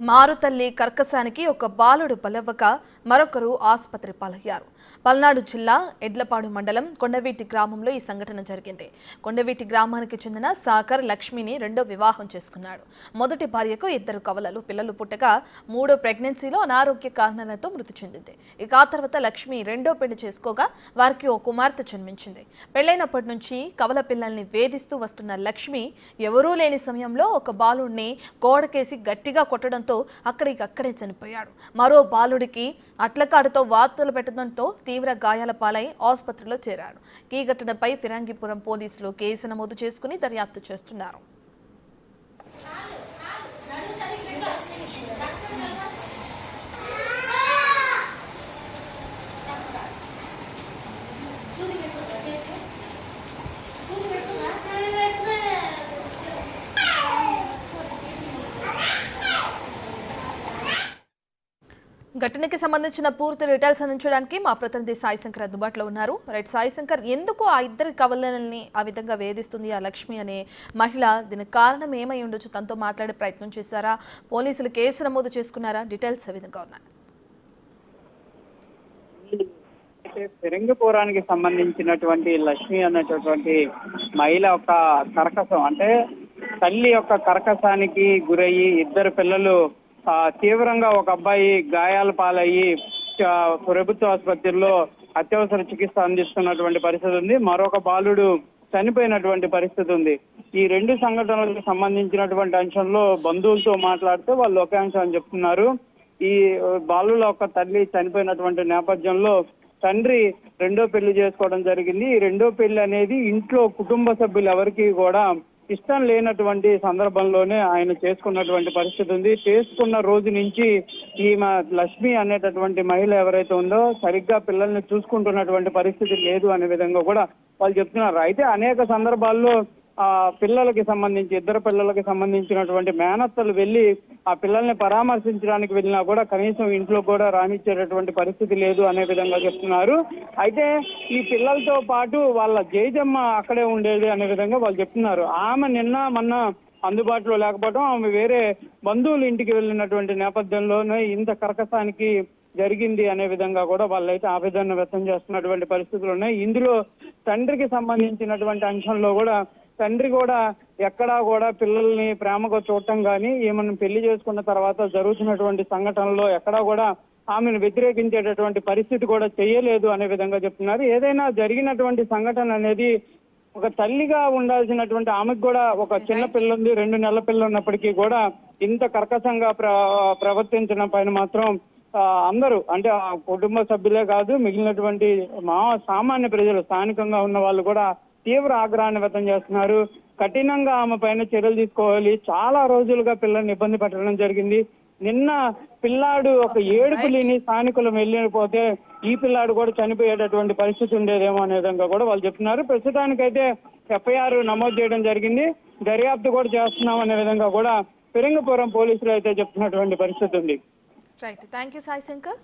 మారుతల్లి కర్కసానికి ఒక బాలుడు బలవ్వక మరొకరు ఆసుపత్రి పాలయ్యారు. పల్నాడు జిల్లా ఎడ్లపాడు మండలం కొండవీటి గ్రామంలో ఈ సంఘటన జరిగింది. కొండవీటి గ్రామానికి చెందిన సాకర్ లక్ష్మిని రెండో వివాహం చేసుకున్నాడు. మొదటి భార్యకు ఇద్దరు కవలలు పిల్లలు పుట్టగా మూడో ప్రెగ్నెన్సీలో అనారోగ్య కారణాలతో మృతి చెందింది. ఇక ఆ తర్వాత లక్ష్మి రెండో పెళ్లి చేసుకోగా వారికి ఓ కుమార్తె జన్మించింది. పెళ్లైనప్పటి నుంచి కవల పిల్లల్ని వేధిస్తూ వస్తున్న లక్ష్మి ఎవరూ లేని సమయంలో ఒక బాలుడిని గోడకేసి గట్టిగా కొట్టడంతో అక్కడే చనిపోయాడు. మరో బాలుడికి అట్లకాడుతో వార్తలు పెట్టడంతో తీవ్ర గాయాల పాలై ఆసుపత్రిలో చేరాడు. ఈ ఘటనపై ఫిరంగిపురం పోలీసులు కేసు నమోదు చేసుకుని దర్యాప్తు చేస్తున్నారు. ఘటనకి సంబంధించిన పూర్తి డీటెయిల్స్ అందించడానికి మా ప్రతినిధి సాయి శంకర్ అందుబాటులో ఉన్నారు. రైట్ సాయి శంకర్, ఎందుకు ఆ ఇద్దరి కవలల్ని ఆ విధంగా వేధిస్తుంది ఆ లక్ష్మి అనే మహిళ? దీనికి కారణం ఏమై ఉండొచ్చు? తనతో మాట్లాడే ప్రయత్నం చేశారా? పోలీసులు కేసు నమోదు చేసుకున్నారా? డీటెయిల్స్ ఏ విధంగా ఉన్నాయి? ఫిరంగిపురానికి సంబంధించినటువంటి లక్ష్మి అన్నటువంటి మహిళ యొక్క కర్కశం, అంటే తల్లి యొక్క కర్కశానికి గురయ్యి ఇద్దరు పిల్లలు తీవ్రంగా, ఒక అబ్బాయి గాయాల పాలయ్యి ప్రభుత్వ ఆసుపత్రిలో అత్యవసర చికిత్స అందిస్తున్నటువంటి పరిస్థితి ఉంది. మరొక బాలుడు చనిపోయినటువంటి పరిస్థితి ఉంది. ఈ రెండు సంఘటనలకు సంబంధించినటువంటి అంశంలో బంధువులతో మాట్లాడితే వాళ్ళు ఒకే అంశం చెప్తున్నారు. ఈ బాలుల యొక్క తల్లి చనిపోయినటువంటి నేపథ్యంలో తండ్రి రెండో పెళ్లి చేసుకోవడం జరిగింది. ఈ రెండో పెళ్లి అనేది ఇంట్లో కుటుంబ సభ్యులు ఎవరికి కూడా ఇష్టం లేనటువంటి సందర్భంలోనే ఆయన చేసుకున్నటువంటి పరిస్థితి ఉంది. చేసుకున్న రోజు నుంచి ఈమె లక్ష్మి అనేటటువంటి మహిళ ఎవరైతే ఉందో సరిగ్గా పిల్లల్ని చూసుకుంటున్నటువంటి పరిస్థితి లేదు అనే విధంగా కూడా వాళ్ళు చెప్తున్నారు. అయితే అనేక సందర్భాల్లో పిల్లలకి సంబంధించి ఇద్దరు పిల్లలకి సంబంధించినటువంటి మేనత్తలు వెళ్ళి ఆ పిల్లల్ని పరామర్శించడానికి వెళ్ళినా కూడా కనీసం ఇంట్లో కూడా రానిచ్చేటటువంటి పరిస్థితి లేదు అనే విధంగా చెప్తున్నారు. అయితే ఈ పిల్లలతో పాటు వాళ్ళ జేజమ్మ అక్కడే ఉండేది అనే విధంగా వాళ్ళు చెప్తున్నారు. ఆమె నిన్న మొన్న అందుబాటులో లేకపోవడం, ఆమె వేరే బంధువుల ఇంటికి వెళ్ళినటువంటి నేపథ్యంలోనే ఇంత కర్కశానికి జరిగింది అనే విధంగా కూడా వాళ్ళైతే ఆవేదన వ్యక్తం చేస్తున్నటువంటి పరిస్థితులు ఉన్నాయి. ఇందులో తండ్రికి సంబంధించినటువంటి అంశంలో కూడా తండ్రి కూడా ఎక్కడా కూడా పిల్లల్ని ప్రేమగా చూడటం కానీ, ఏమన్నా పెళ్లి చేసుకున్న తర్వాత జరుగుతున్నటువంటి సంఘటనలో ఎక్కడా కూడా ఆమెను వ్యతిరేకించేటటువంటి పరిస్థితి కూడా చేయలేదు అనే విధంగా చెప్తున్నారు. ఏదైనా జరిగినటువంటి సంఘటన అనేది ఒక తల్లిగా ఉండాల్సినటువంటి ఆమెకు కూడా ఒక చిన్న పిల్ల ఉంది, 2 నెలల పిల్ల ఉన్నప్పటికీ కూడా ఇంత కర్కశంగా ప్రవర్తించడం పైన మాత్రం అందరూ, అంటే ఆ కుటుంబ సభ్యులే కాదు, మిగిలినటువంటి సామాన్య ప్రజలు, స్థానికంగా ఉన్న వాళ్ళు కూడా తీవ్ర ఆగ్రహాన్ని వ్యక్తం చేస్తున్నారు. కఠినంగా ఆమె పైన చర్యలు తీసుకోవాలి. చాలా రోజులుగా పిల్లల్ని ఇబ్బంది పెట్టడం జరిగింది. నిన్న పిల్లాడు ఒక ఏడుపు లేని స్థానికులు వెళ్ళిపోతే ఈ పిల్లాడు కూడా చనిపోయేటటువంటి పరిస్థితి ఉండేదేమో అనే విధంగా కూడా వాళ్ళు చెప్తున్నారు. ప్రస్తుతానికైతే ఎఫ్ఐఆర్ నమోదు చేయడం జరిగింది, దర్యాప్తు కూడా చేస్తున్నాం అనే విధంగా కూడా ఫిరంగిపురం పోలీసులు అయితే చెప్తున్నటువంటి పరిస్థితి ఉంది. Right, thank you Sai Shankar.